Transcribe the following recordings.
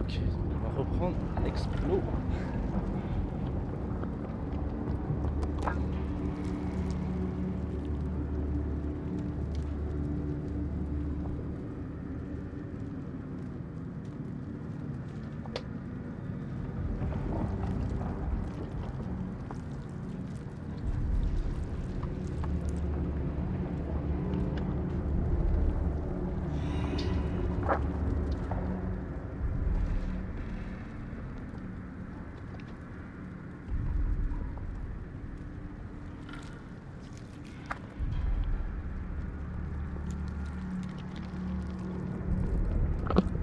Ok, on va reprendre l'explo.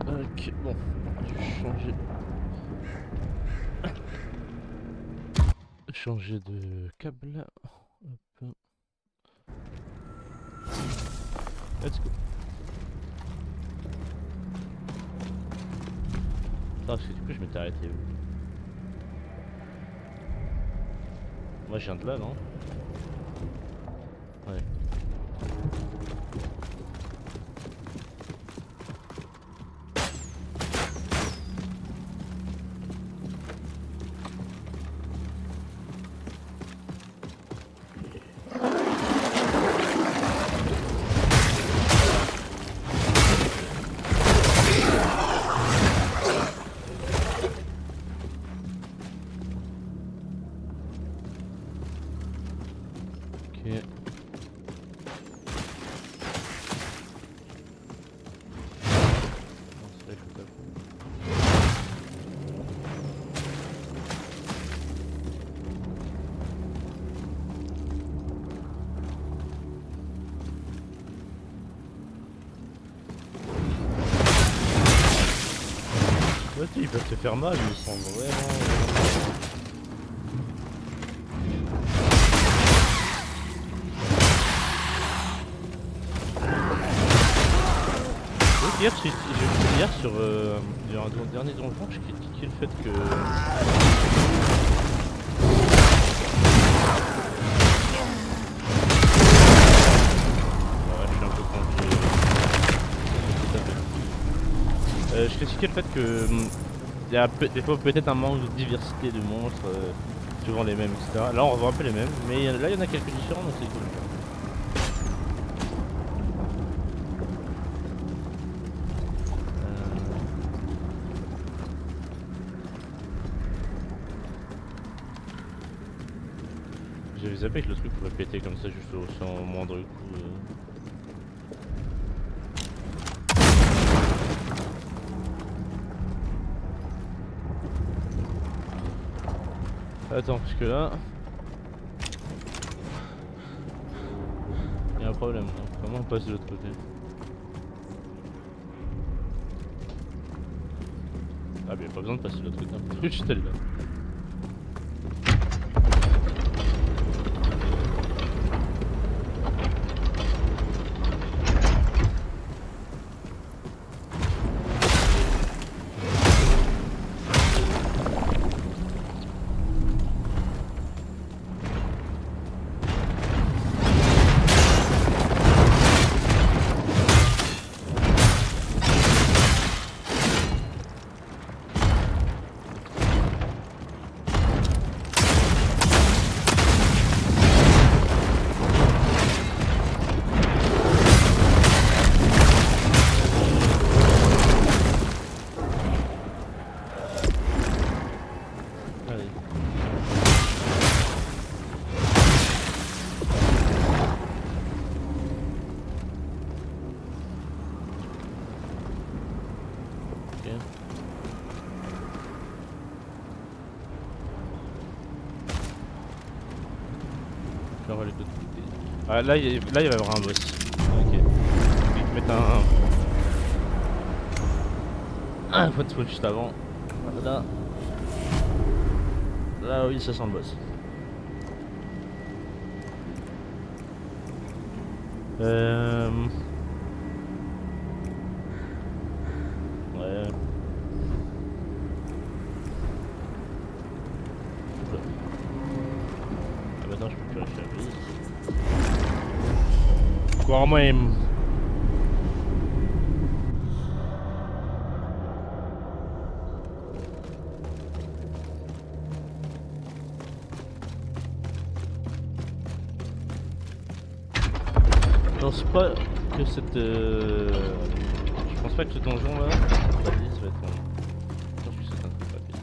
Ok, bon, je vais changer de câble. Hop. Let's go. Attends, parce que du coup je m'étais arrêté où? Moi je viens de là, non? Ouais. Ok. Non, c'est vrai, faut pas. Ouais, ils peuvent te faire mal, ils sont vraiment. Hier sur un dernier donjon, je critiquais le fait que. Ouais, je suis un peu tranquille. Je critiquais le fait que. Il y a des fois peut-être un manque de diversité de monstres, souvent les mêmes, etc. Là on revoit un peu les mêmes, mais là il y en a quelques différents donc c'est cool. J'avais zappé que le truc pouvait péter comme ça juste sans moindre coup. Attends, parce que là... il y a un problème là. Comment on passe de l'autre côté? Ah mais pas besoin de passer de l'autre côté, un peu juste là. On va aller de l'autre côté. Ah, là, il va y avoir un boss. Ok. Il te mettre un point de spawn juste avant. Là. Là, oui, ça sent le boss. Ouais. Ah, maintenant, je peux plus réfléchir. Quand même. pense pas que cette... Je pense pas que ce donjon là, la liste va être long. Je pense que c'est un truc rapide.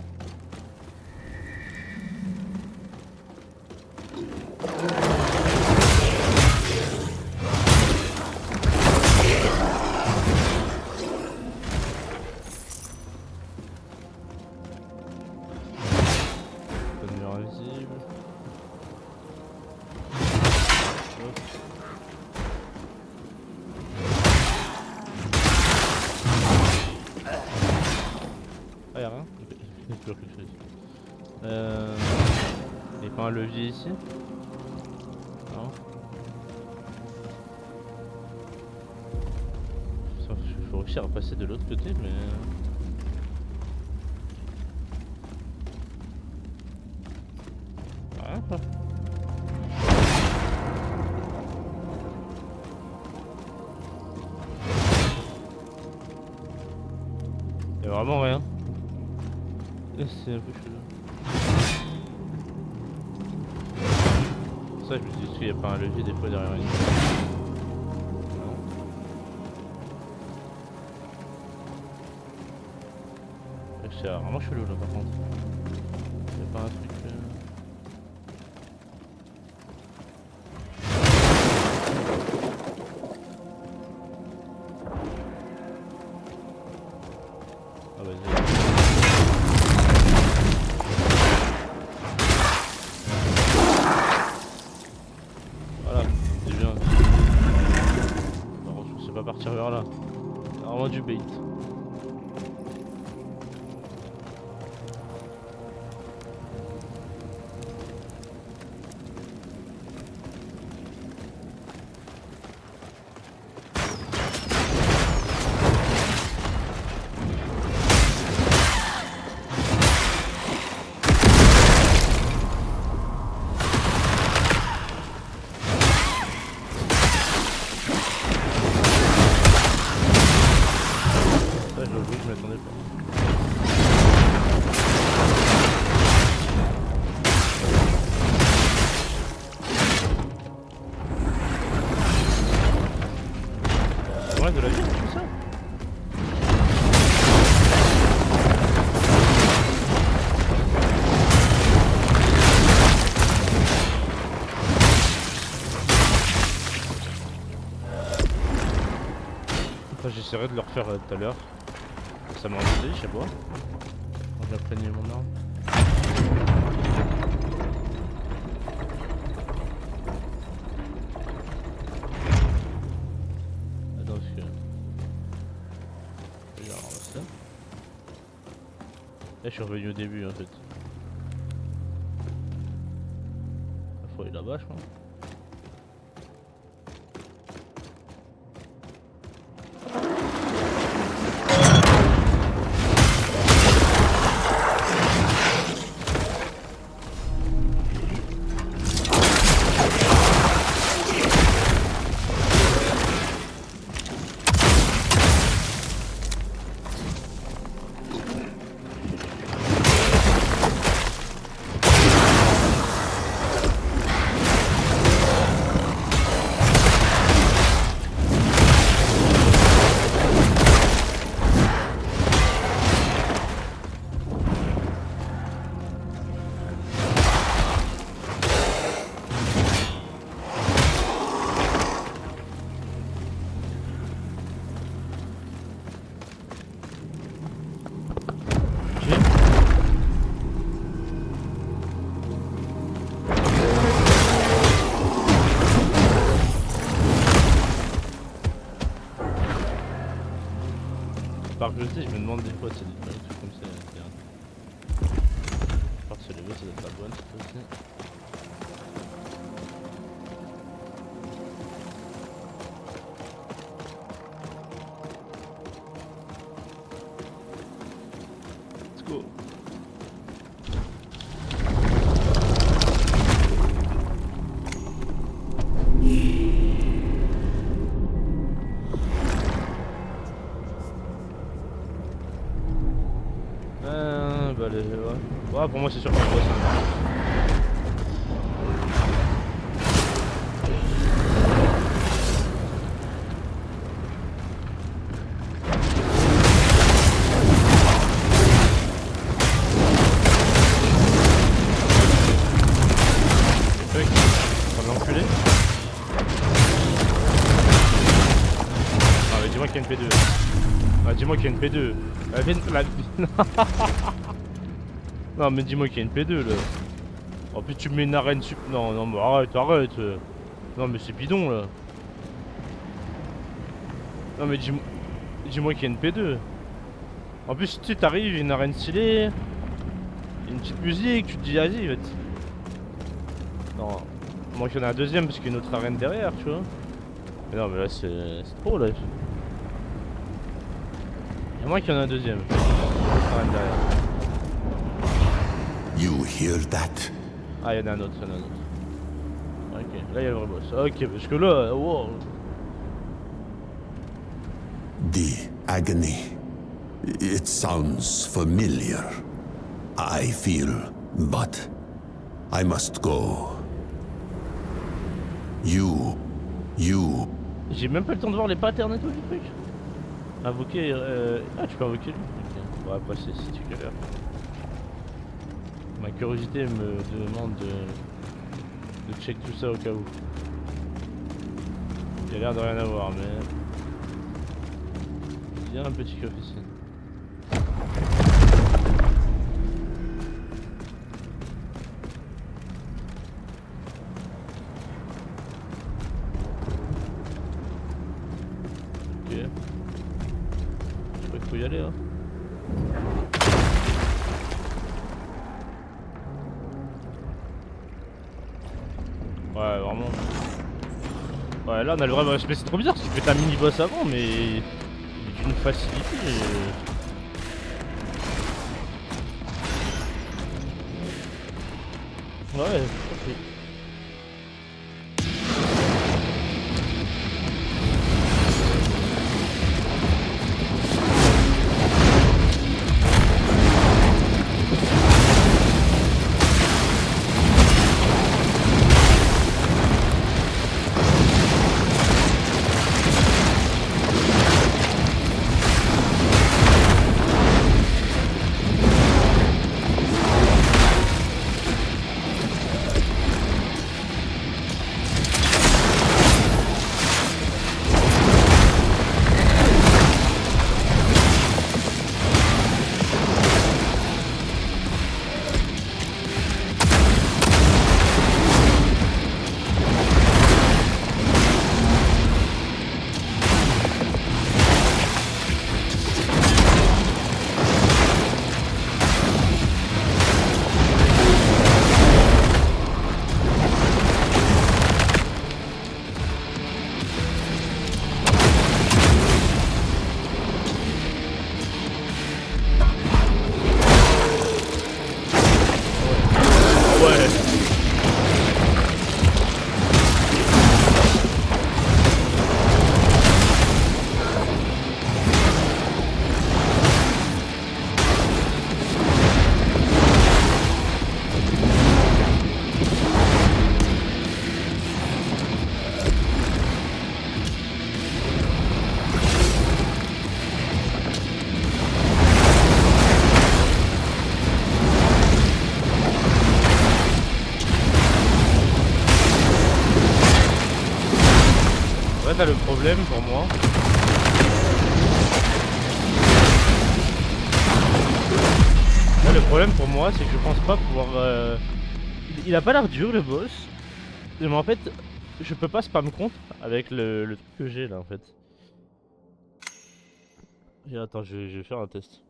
Pas de mur invisible. Hop. Ah y'a rien? Il y a toujours quelque chose. Y'a pas un levier ici? Non. Faut réussir à passer de l'autre côté mais... Rien quoi. Y'a vraiment rien. C'est un peu chelou. Ça je me dis qu'il n'y a pas un levier des fois derrière une... Non. C'est vraiment chelou là par contre. Y'a pas un truc... Ah vas-y. Voilà, c'est bien. Par contre, je sais pas partir vers là. C'est vraiment du bait. Ça, je dois avouer que je m'attendais pas. Ouais, de la vie, c'est ça. Enfin, j'essaierai de le refaire tout à l'heure. Ça m'a embêté, je sais pas. Quand j'apprenais mon arme. Attends, parce que... Je vais ramasser ça. Là, je suis revenu au début en fait. Il faut aller là-bas, je crois. Par curiosité, je me demande des fois si c'est des trucs comme ça. À part se lever, ça doit être la bonne, c'est aussi. Let's go. Bah les... Ouais, pour moi c'est sûr que c'est boss. Ah, dis-moi qu'il y a une P2. Non, mais dis-moi qu'il y a une P2 là. En plus, tu me mets une arène sup. Non, non, mais arrête. Non, mais c'est bidon là. Non, mais dis-moi qu'il y a une P2. En plus, tu t'arrives, une arène stylée, une petite musique, tu te dis, vas-y, va-t-y. Non, moi qu'il y en a un deuxième parce qu'il y a une autre arène derrière, tu vois. Mais non, mais là, c'est trop là. Il y a moins qu'il y en a un deuxième. Une autre arène derrière. You hear that? Ah, il y en a un autre, Ok, là, il y a le vrai boss. Ok, parce que là, wow. The agony. It sounds familiar. I feel, but I must go. You. J'ai même pas le temps de voir les patterns et tout du truc. Invoquer. Ah, tu peux invoquer lui. Ok. Bon, après, c'est si tu veux faire. Ma curiosité me demande de check tout ça au cas où. Il y a l'air de rien avoir, mais. Il y a un petit coffre ici. Ok. Je crois qu'il faut y aller hein. Ouais, vraiment. Ouais, là on a le vrai boss. Mais c'est trop bizarre parce que t'as un mini boss avant, mais d'une facilité. Ouais, ok. Là, le problème pour moi. Là, le problème pour moi, c'est que je pense pas pouvoir. Il a pas l'air dur le boss. Mais en fait, je peux pas spam contre avec le truc que j'ai là en fait. Attends, je vais faire un test.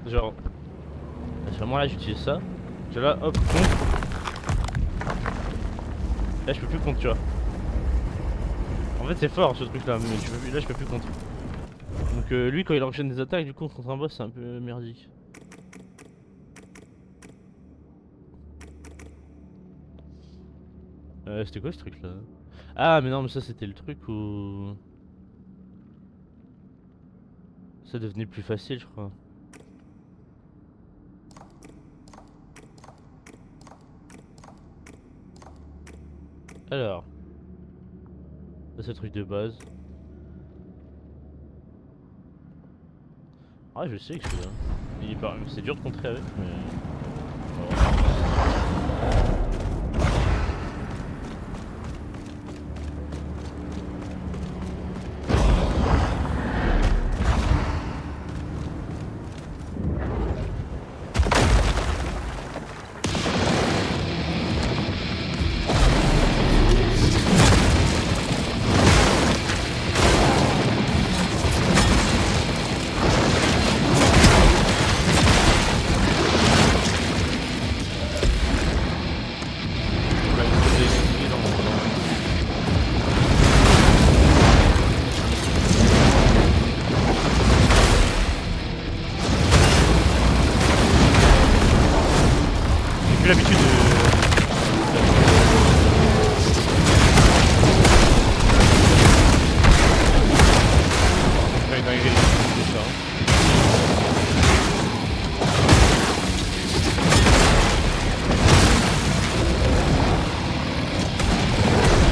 Genre. À ce moment là, j'utilise ça. Je là, hop, contre. Là, je peux plus contre, tu vois. En fait, c'est fort ce truc là, mais là, je peux plus contre. Donc, lui, quand il enchaîne des attaques, du coup, contre un boss, c'est un peu merdique. C'était quoi ce truc là? Ah, mais non, mais ça, c'était le truc où. Ça devenait plus facile, je crois. Alors. Ça, c'est le truc de base. Ah, je sais que celui-là. C'est dur de contrer avec, mais. Voilà.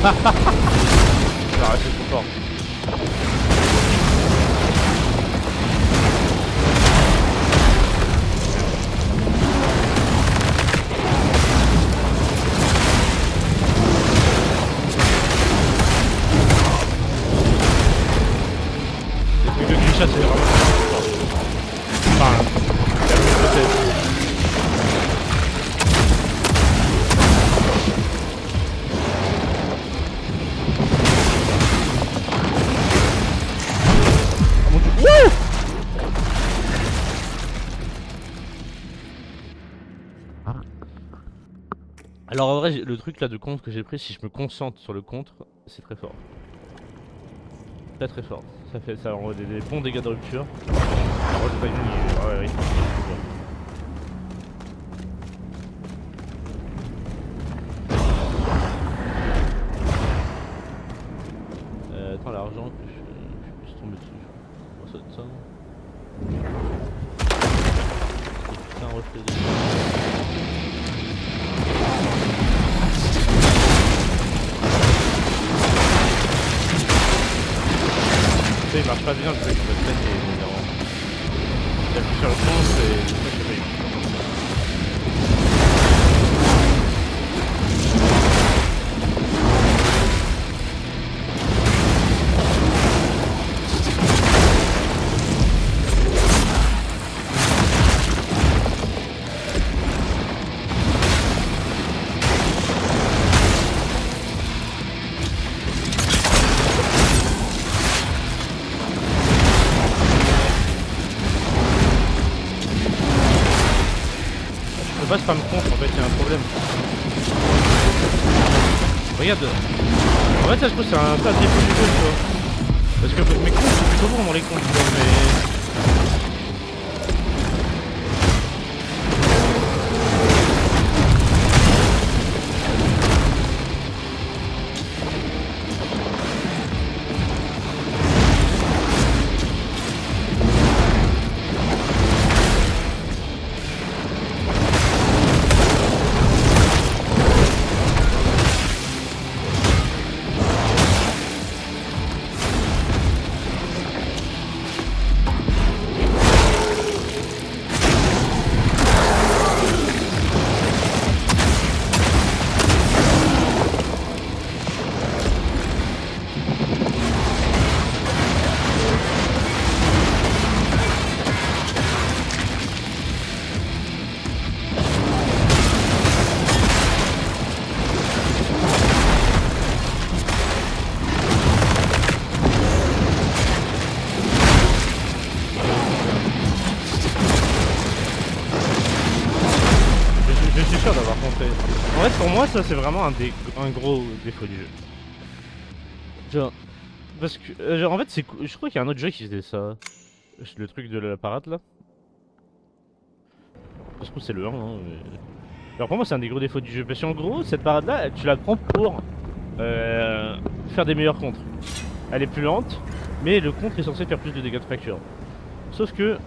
Non, c'est trop fort. Les trucs de glitchade, c'est vraiment fort. Enfin, peut-être. Alors en vrai, le truc là de contre que j'ai pris, si je me concentre sur le contre, c'est très fort. Très très fort. Ça envoie des bons dégâts de rupture. Alors, le timing, ouais. Attends, l'argent que je puisse tomber dessus. On saute ça. Putain, reflet de... Il marche pas bien le truc, en fait, il appuie sur le contre et ça c'est pas je peux pas spam contre, en fait, il y a un problème. Regarde. En fait, ça, je trouve que c'est un peu un défaut du jeu, tu vois. Parce que mes comptes, c'est plutôt bon dans les comptes, tu vois, mais... Je suis sûr d'avoir compris. En fait, pour moi, ça c'est vraiment un gros défaut du jeu. Genre, parce que, genre, en fait, je crois qu'il y a un autre jeu qui faisait ça. Le truc de la parade là. Je trouve que c'est le 1. Hein, mais... Alors, pour moi, c'est un des gros défauts du jeu. Parce qu'en gros, cette parade là, tu la prends pour faire des meilleurs contres. Elle est plus lente, mais le contre est censé faire plus de dégâts de fracture. Sauf que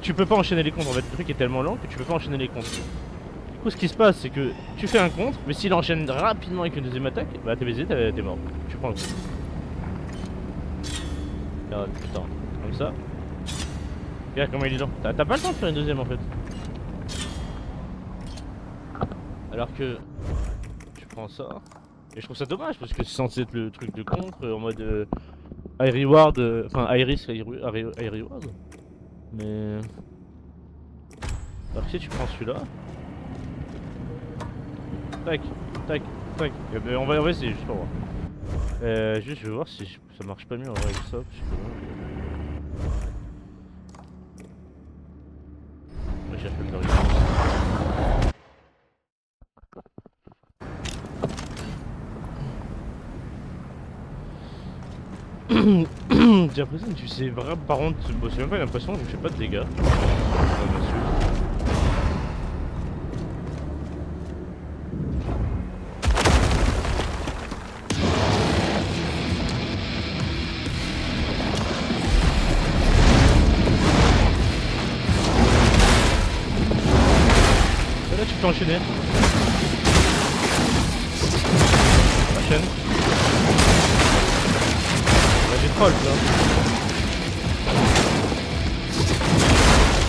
tu peux pas enchaîner les contres. En fait, le truc est tellement lent que tu peux pas enchaîner les contres. Du coup, ce qui se passe, c'est que tu fais un contre, mais s'il enchaîne rapidement avec une deuxième attaque, bah t'es baisé, t'es mort. Tu prends le coup. Regarde, putain, comme ça. Regarde comment il est lent. T'as pas le temps de faire une deuxième en fait. Alors que tu prends ça. Et je trouve ça dommage parce que c'est censé être le truc de contre en mode high reward, enfin Iris high reward. Mais alors que si tu prends celui-là, tac, tac, tac. Et ben, on va essayer juste pour voir. Juste je vais voir si ça marche pas mieux en vrai avec ça. Parce que... On va chercher le target. J'ai l'impression que tu sais vraiment, par contre, c'est même pas l'impression que je fais pas de dégâts. Là tu peux enchaîner. enchaîne. Là j'ai troll là.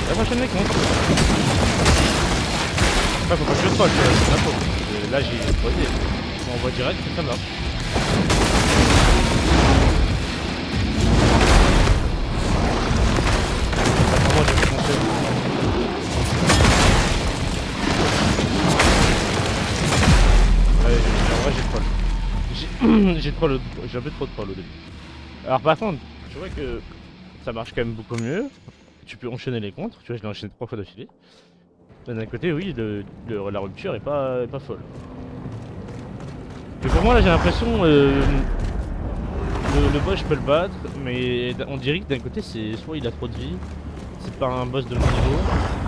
La prochaine les comptes. Ouais, faut pas que je troll, c'est la faute. Là j'ai trollé. On voit direct que ça marche. Moi j'ai foncé. Ouais, en vrai j'ai troll. J'ai troll, j'ai un peu trop de troll au début. Alors par contre, tu vois que ça marche quand même beaucoup mieux. Tu peux enchaîner les contres, tu vois je l'ai enchaîné 3 fois d'affilée. Mais d'un côté oui, la rupture est pas folle. Mais pour moi là j'ai l'impression le boss je peux le battre, mais on dirait que d'un côté c'est soit il a trop de vie, c'est pas un boss de mon niveau,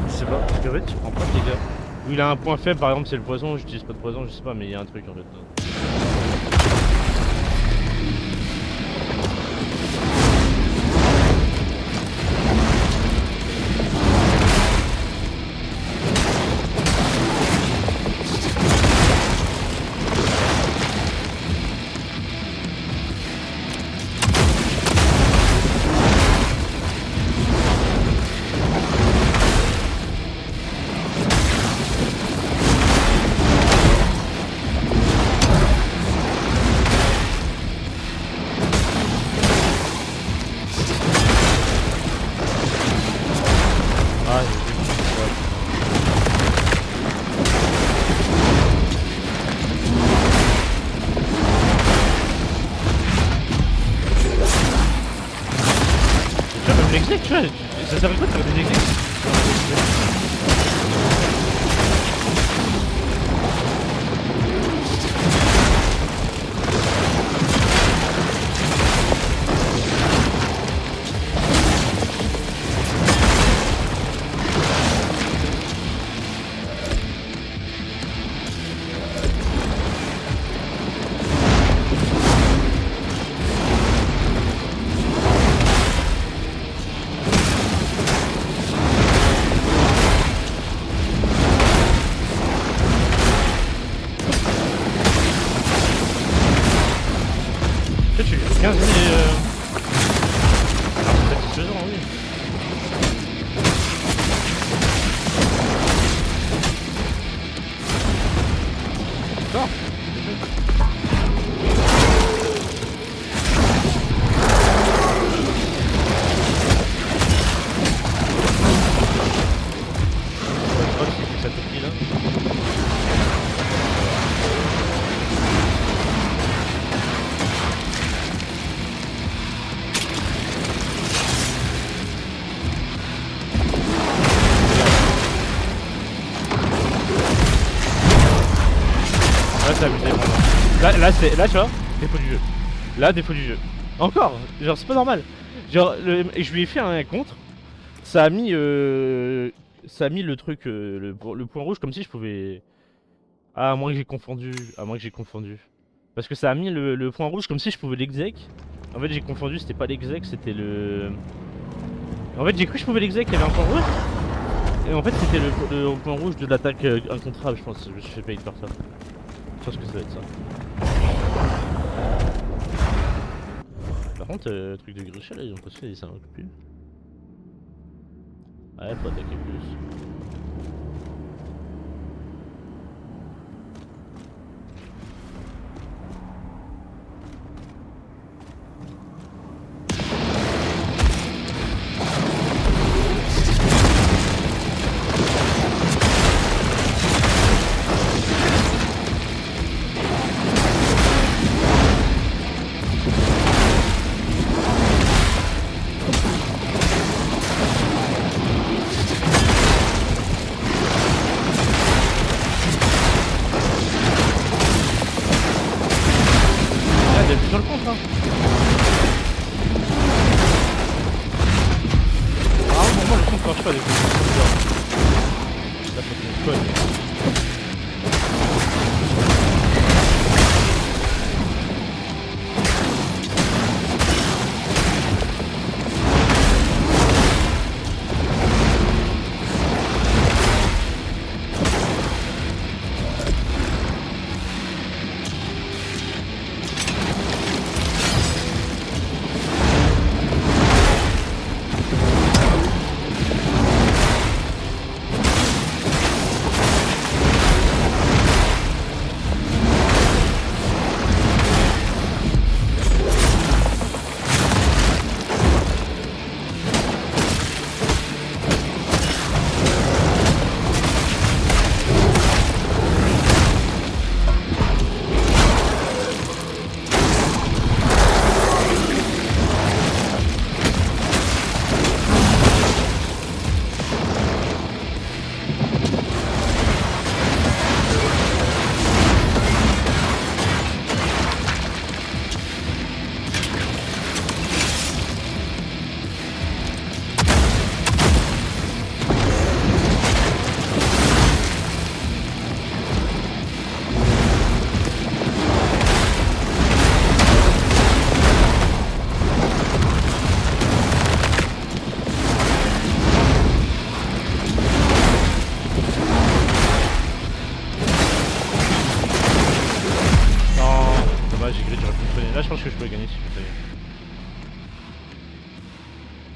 je sais pas, parce qu'en fait tu prends pas de dégâts. Ou il a un point faible par exemple c'est le poison, j'utilise pas de poison, je sais pas mais il y a un truc en fait. Ah, tu vois, même l'exec, tu vois, ça sert à quoi de faire des execs? Tu vois, tu 15 000 c'est satisfaisant, oui. D'accord. Je crois que c'est ça tout là. Là c'est abusé vraiment. Là tu vois, défaut du jeu. Là défaut du jeu. Encore, genre c'est pas normal. Genre je lui ai fait un contre. Ça a mis le truc le point rouge comme si je pouvais. Ah à moins que j'ai confondu. À moins que j'ai confondu. Parce que ça a mis le point rouge comme si je pouvais l'exec. En fait j'ai confondu, c'était pas l'exec, c'était le. En fait j'ai cru que je pouvais l'exec, il y avait un point rouge. Et en fait c'était le point rouge de l'attaque incontrable je pense. Je me suis fait payer de faire ça. Je pense que ça va être ça. Par contre, truc de Grisha là, ils ont pas fait des recul. Ouais, faut attaquer plus. Sur le contre hein. Ah pour moi le compte marche pas des coups. Ça fait une conne.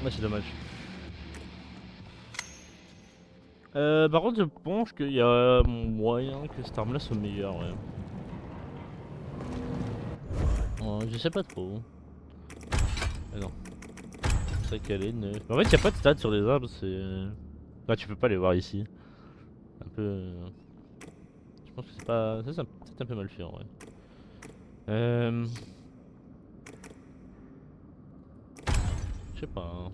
Ouais, c'est dommage. Par contre, je pense qu'il y a moyen que cette arme là soit meilleure, ouais. Je sais pas trop. Mais non. C'est vrai qu'elle est neuve. En fait, y a pas de stats sur les arbres, c'est. Bah, tu peux pas les voir ici. Un peu. Je pense que c'est pas. Ça, c'est peut-être un peu mal fait en vrai. Je sais pas. Hein.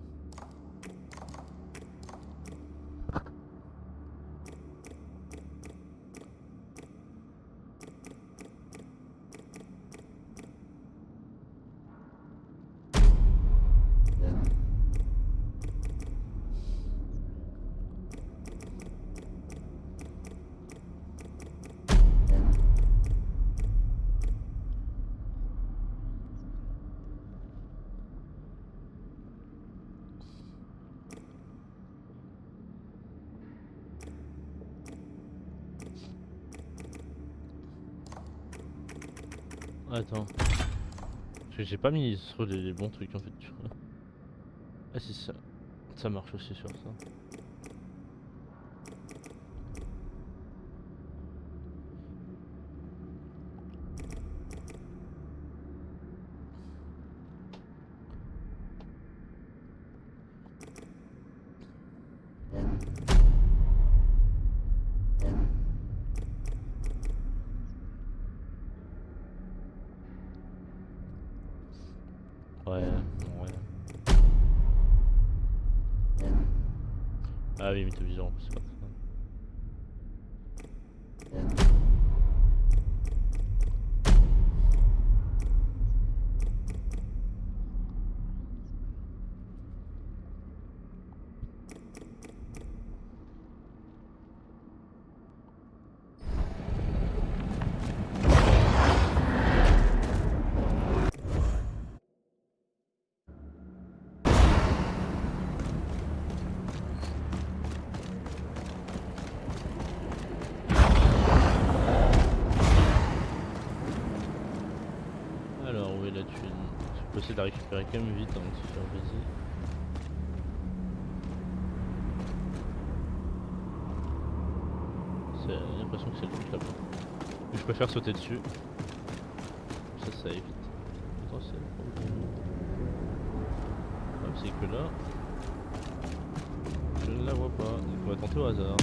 Attends. Parce que j'ai pas mis sur les bons trucs en fait, tu vois. Ah si ça. Ça marche aussi sur ça. Ouais, ouais. Ah oui, mais t'as vision, c'est pas ça. Alors, où est la thune? Je peux essayer de la récupérer quand même vite avant de se faire baiser. J'ai l'impression que c'est le truc là-bas. Je préfère sauter dessus. Ça évite. Potentiel. Hop, c'est que là. Je ne la vois pas. Donc on va tenter au hasard.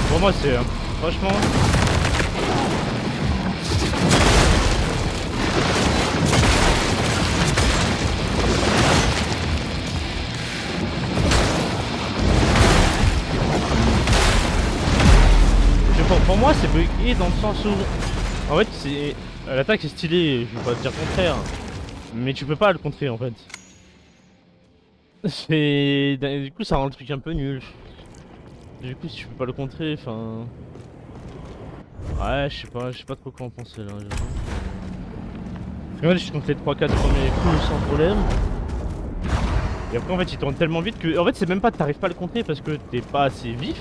Pour moi, c'est. Franchement. Pour moi, c'est bugué dans le sens où. En fait, c'est. L'attaque est stylée, je vais pas te dire le contraire. Mais tu peux pas le contrer en fait. Du coup ça rend le truc un peu nul. Du coup si tu peux pas le contrer, enfin... Ouais je sais pas trop quoi en penser là. Parce que je compte les 3-4 premiers coups sans problème. Et après en fait il tourne tellement vite que... En fait c'est même pas que t'arrives pas à le contrer parce que t'es pas assez vif.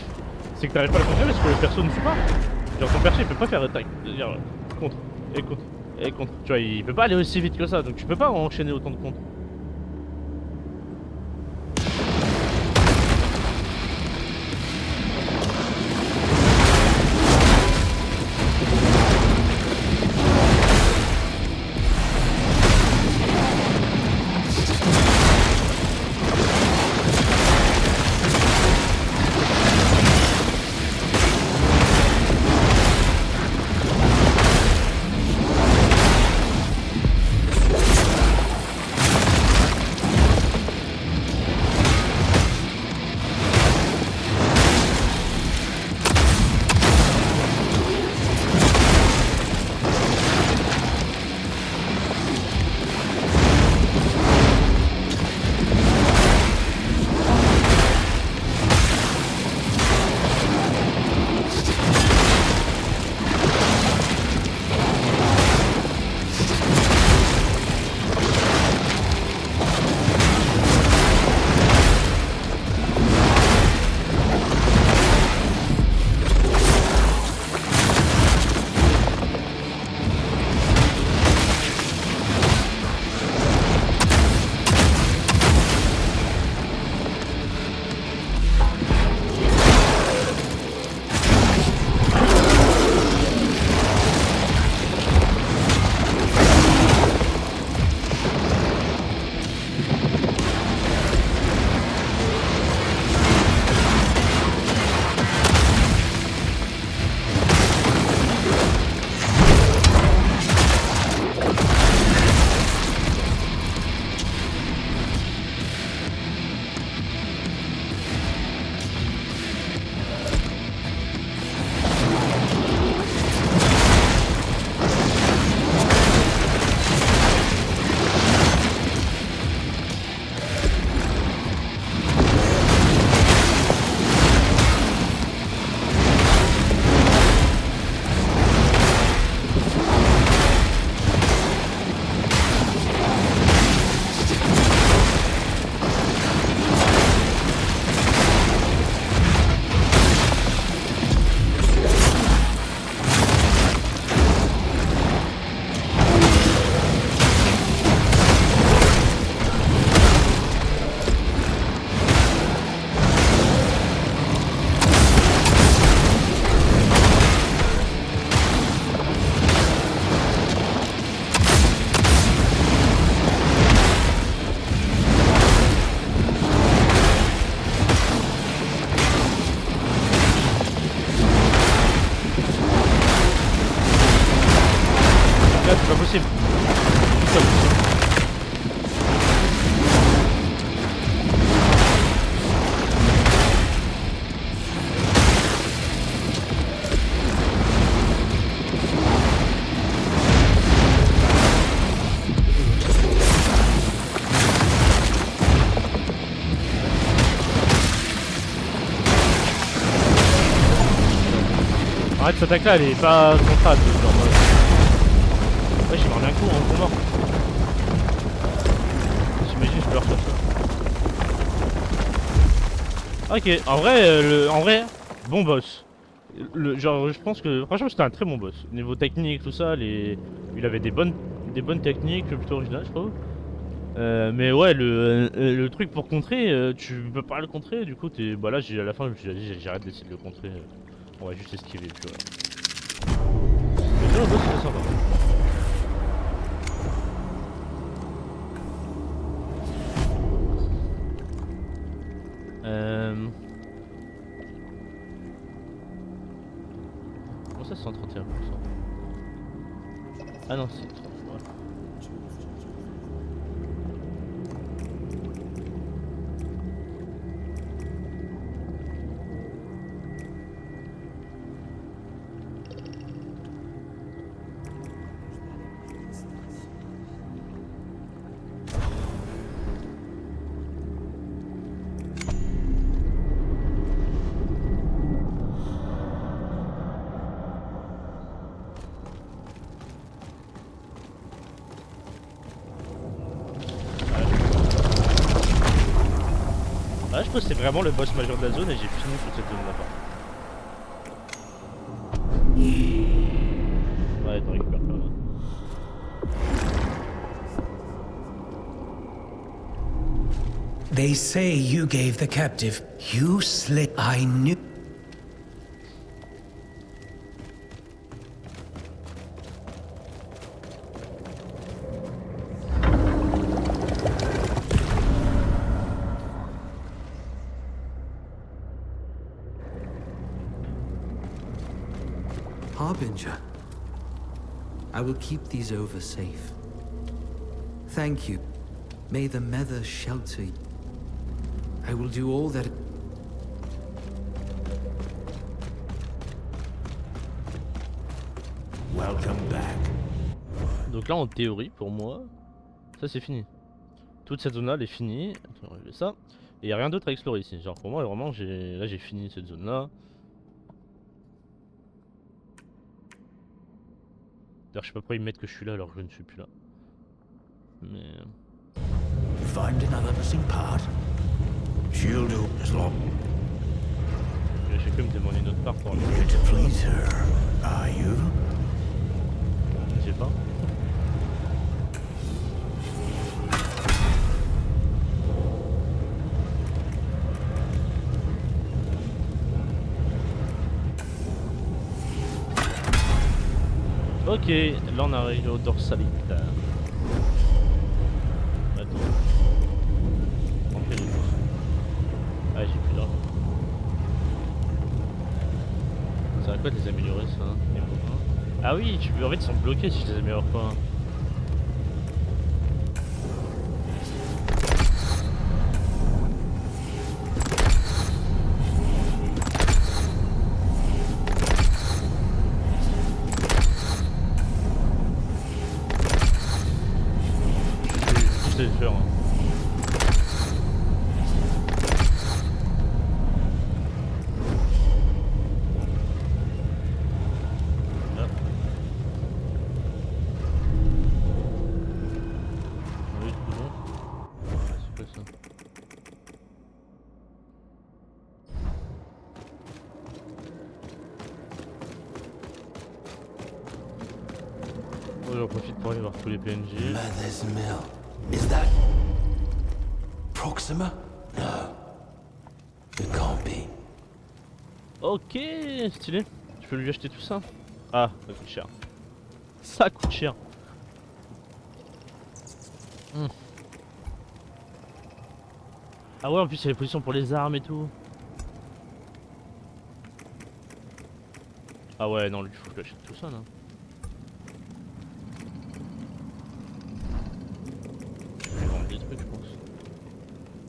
C'est que t'arrives pas à le contrer parce que le perso ne suit pas. Genre ton perso il peut pas faire attaque. Dire contre, et contre, et contre. Tu vois il peut pas aller aussi vite que ça. Donc tu peux pas enchaîner autant de contre. Là c'est pas possible. C'est pas possible. Arrête, cette attaque là elle est pas contrainte. Genre, ouais, j'ai marre d'un coup, hein, c'est mort. J'imagine, je peux leur faire ça. Ok, en vrai, bon boss. Genre, je pense que franchement, c'était un très bon boss. Niveau technique, tout ça, il avait des bonnes techniques, plutôt originales, je trouve. Mais ouais, le truc pour contrer, tu peux pas le contrer. Du coup, bah là, à la fin, je me suis dit, j'arrête d'essayer de le contrer. On va juste esquiver, puis voilà. Mais sinon, le boss, c'était sympa. Comment ça, 131%? Ah non, c'est 30%. Ouais. que c'est vraiment le boss majeur de la zone et j'ai fini toute cette zone là-bas. Ouais, t'en récupères pas. They say you gave the captive. You slit. I knew. Harbinger. I will keep these over safe. Thank you. May the Nether shelter you. I will do all that. Welcome back. Donc là en théorie pour moi, ça c'est fini. Toute cette zone là elle est finie. Attends, on va ça. Et y a rien d'autre à explorer ici. Genre pour moi vraiment j'ai fini cette zone là. D'ailleurs je sais pas pourquoi ils mettent que je suis là alors que je ne suis plus là. Mais... Find another missing part. She'll do as long je sais que me demander une autre part pour aller. as to please her. Are you? Je sais pas. Ok, là on arrive au dorsalite. Attends. On fait les choses. Ah j'ai plus d'argent. Ça va quoi de les améliorer ça les copains? Ah oui, tu peux en fait ils sont bloqués si je les améliore pas. Je sais le faire. Hein. Là. Oui, c'est bon. Ah, c'est quoi ça? Oh, j'en profite pour aller voir tous les PNJ. Mother's Mill. Is that Proxima? No. It can't be. Ok, stylé. Tu peux lui acheter tout ça? Ah, ça coûte cher. Ça coûte cher. Hmm. Ah ouais, en plus il y a les positions pour les armes et tout. Ah ouais, non, lui faut que je lui achète tout ça là. Je vais vendre des trucs, je pense.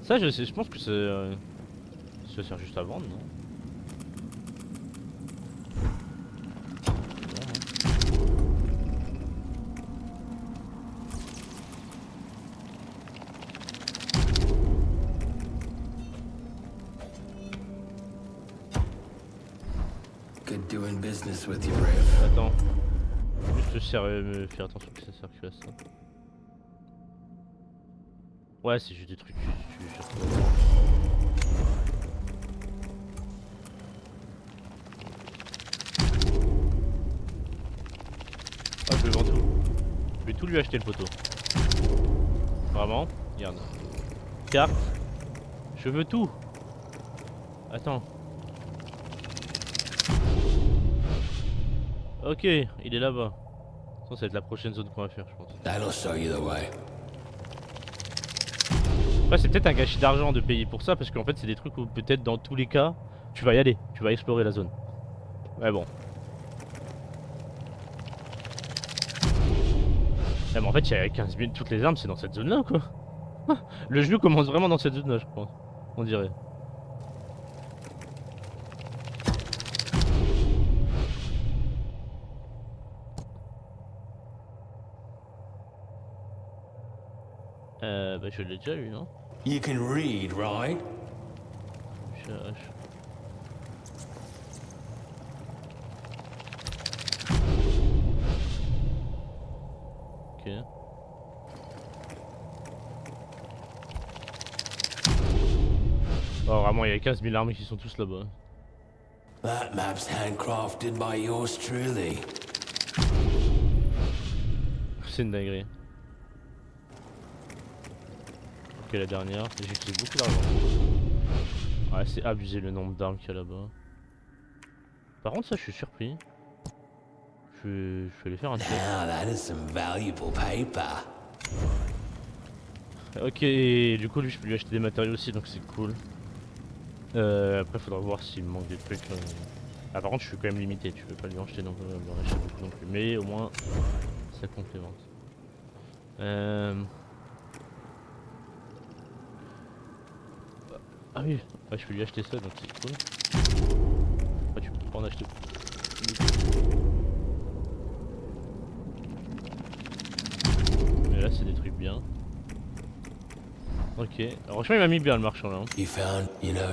Ça, je pense que ça sert juste à vendre, non? Good doing business with you, Brave. Attends. Juste me faire attention que ça sert que à ça. Ouais, c'est juste des trucs. Ah, je vais vendre tout. Je vais tout lui acheter le poteau. Vraiment, regarde. Carte. Je veux tout. Attends. Ok, il est là-bas. Ça va être la prochaine zone qu'on va faire, je pense. That'll show you the way. Après, c'est peut-être un gâchis d'argent de payer pour ça, parce qu'en fait, c'est des trucs où peut-être dans tous les cas, tu vas y aller, tu vas explorer la zone. Ouais, bon. Ouais, mais en fait, il y a 15 000, toutes les armes, c'est dans cette zone-là, quoi. Le jeu commence vraiment dans cette zone-là, je pense. On dirait. Bah je l'ai déjà eu, non? You can read, right? Cherche. Ok. Oh, vraiment, il y a 15 000 armes qui sont tous là-bas. That map's handcrafted by yours truly. C'est une dinguerie. Ok, la dernière. J'ai utilisé beaucoup d'argent. Ouais, c'est abusé le nombre d'armes qu'il y a là-bas. Par contre, ça, je suis surpris. Je vais aller faire un test. Now that is some valuable paper. Ok, et du coup, lui, je peux lui acheter des matériaux aussi, donc c'est cool. Après, faudra voir s'il me manque des trucs. Ah, par contre, je suis quand même limité. Tu peux pas lui en acheter non plus, non plus. Mais au moins, ça complémente. Ah oui, ouais, je peux lui acheter ça, donc c'est cool. Après, tu peux pas en acheter. Mais là, c'est des trucs bien. Ok, alors, franchement, il m'a mis bien le marchand là. Hein. You found, you know,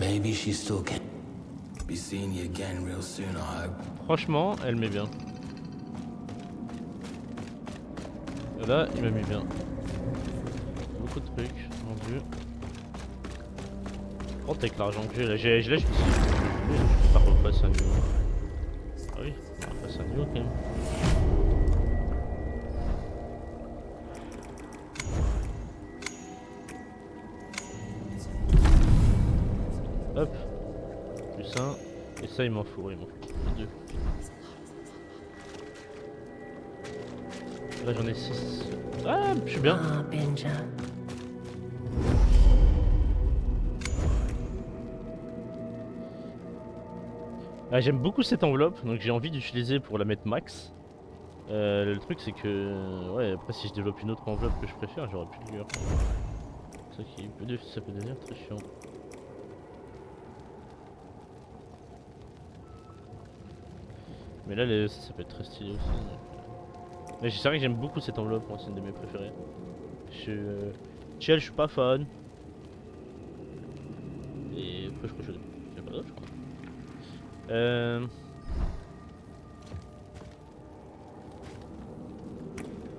maybe she still can be seeing you again real soon, I hope. Franchement, elle met bien. Et là, il m'a mis bien. Beaucoup de trucs vendus. Oh, avec l'argent que j'ai là, je me suis dit, je peux pas repasser un niveau. Ah oui, on va repasser un niveau quand même. Hop, plus un, et ça il m'en faut, il m'en faut deux. Là j'en ai 6. Ah, je suis bien. Ah, Benja. Ah, j'aime beaucoup cette enveloppe, donc j'ai envie d'utiliser pour la mettre max. Le truc c'est que, ouais, après si je développe une autre enveloppe que je préfère, j'aurai plus de lueur. Ça peut devenir très chiant. Mais là, ça peut être très stylé aussi. Mais c'est vrai que j'aime beaucoup cette enveloppe, moi c'est une de mes préférées. Shell, je suis pas fan. Et après je crois que j'ai pas d'autre, je crois.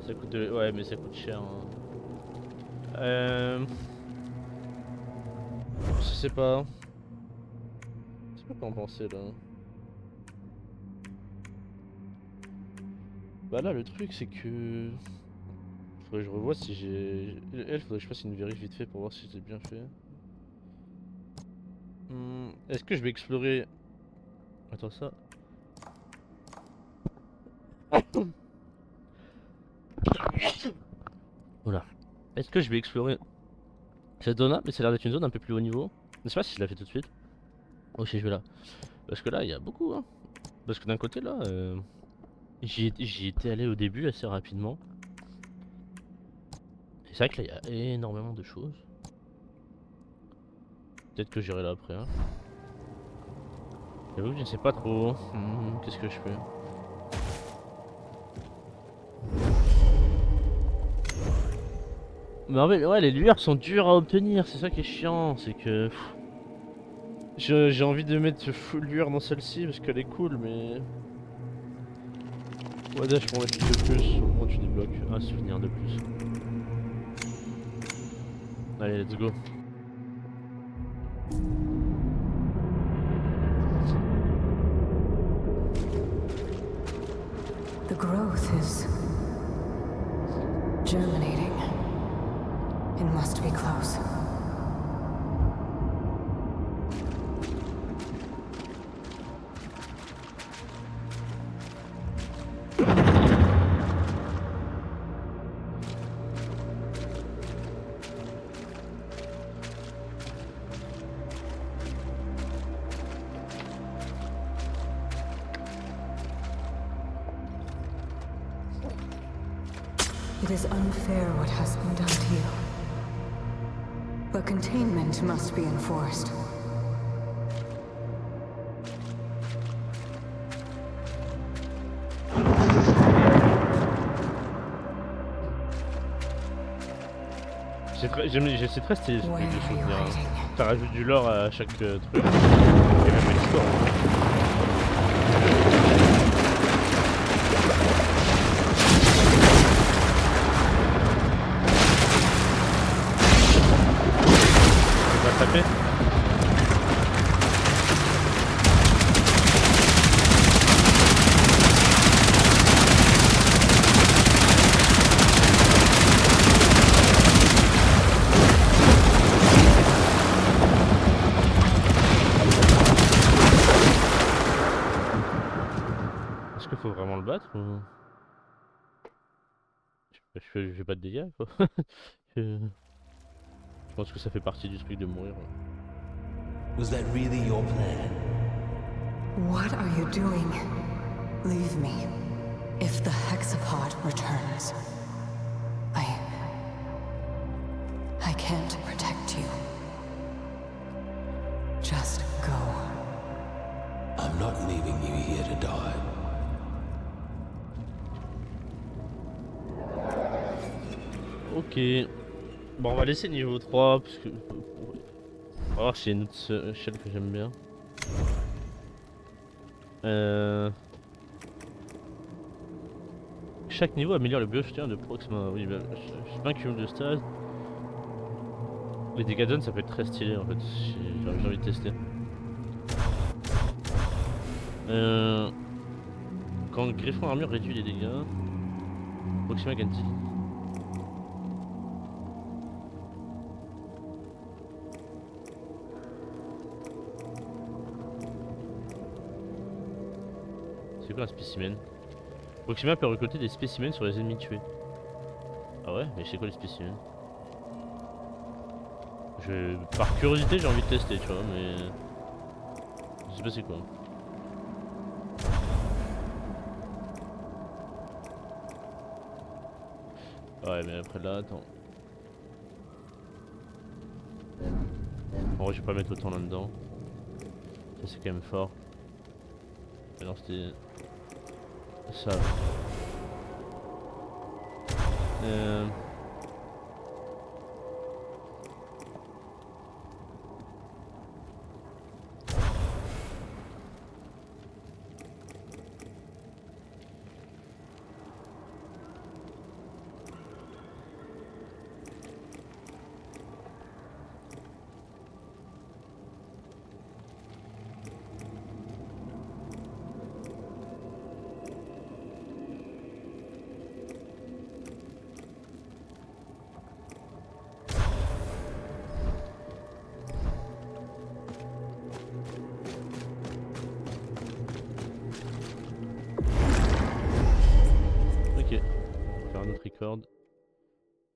Ça coûte de... Ouais, mais ça coûte cher. Hein. Je sais pas. Je sais pas quoi en penser là. Bah là le truc c'est que... Faudrait que je revoie si j'ai... Elle, faudrait que je fasse une vérif vite fait pour voir si j'ai bien fait. Est-ce que je vais explorer... Attends ça... Voilà. Est-ce que je vais explorer cette zone là? Mais ça a l'air d'être une zone un peu plus haut niveau. Je sais pas si je la fais tout de suite. Ok, je vais là. Parce que là il y a beaucoup hein. Parce que d'un côté là... J'y étais allé au début assez rapidement. Et c'est vrai que là il y a énormément de choses. Peut-être que j'irai là après. Hein. J'avoue que je sais pas trop. Qu'est-ce que je fais? Mais en fait, ouais, les lueurs sont dures à obtenir. C'est ça qui est chiant. C'est que... J'ai envie de mettre full lueur dans celle-ci parce qu'elle est cool, mais... Ouais, là, je peux en mettre une de plus. Au moins, tu débloques un souvenir de plus. Allez, let's go. The growth is germinating. It must be close. It is unfair what has been done to you. But containment must be enforced. C'est très stylé ce Where truc de are you souvenirs. hiding? Ça rajoute du lore à chaque truc. Et même l'histoire. fait. Est-ce qu'il faut vraiment le battre ou... Je fais pas de dégâts quoi. Je pense que ça fait partie du truc de mourir. Was that really your plan? What are you doing? Leave me. If the hexapod returns, I can't protect you. Just go. I'm not leaving you here to die. Ok. Bon, on va laisser niveau 3 parce que... On va voir s'il y a une autre échelle que j'aime bien. Chaque niveau améliore le biosoutien de Proxima. Oui, bah, je 20 cumuls de stade. Les dégâts de zone, ça peut être très stylé en fait. J'ai envie de tester. Quand le griffon armure réduit les dégâts. Proxima gagne 10. C'est quoi un spécimen? Proxima peut récolter des spécimens sur les ennemis tués. Ah ouais? Mais c'est quoi les spécimens? Par curiosité j'ai envie de tester tu vois mais... Je sais pas c'est quoi. Ouais mais après là attends. En vrai je vais pas mettre autant là dedans. Ça c'est quand même fort. Mais non c'était... Ça.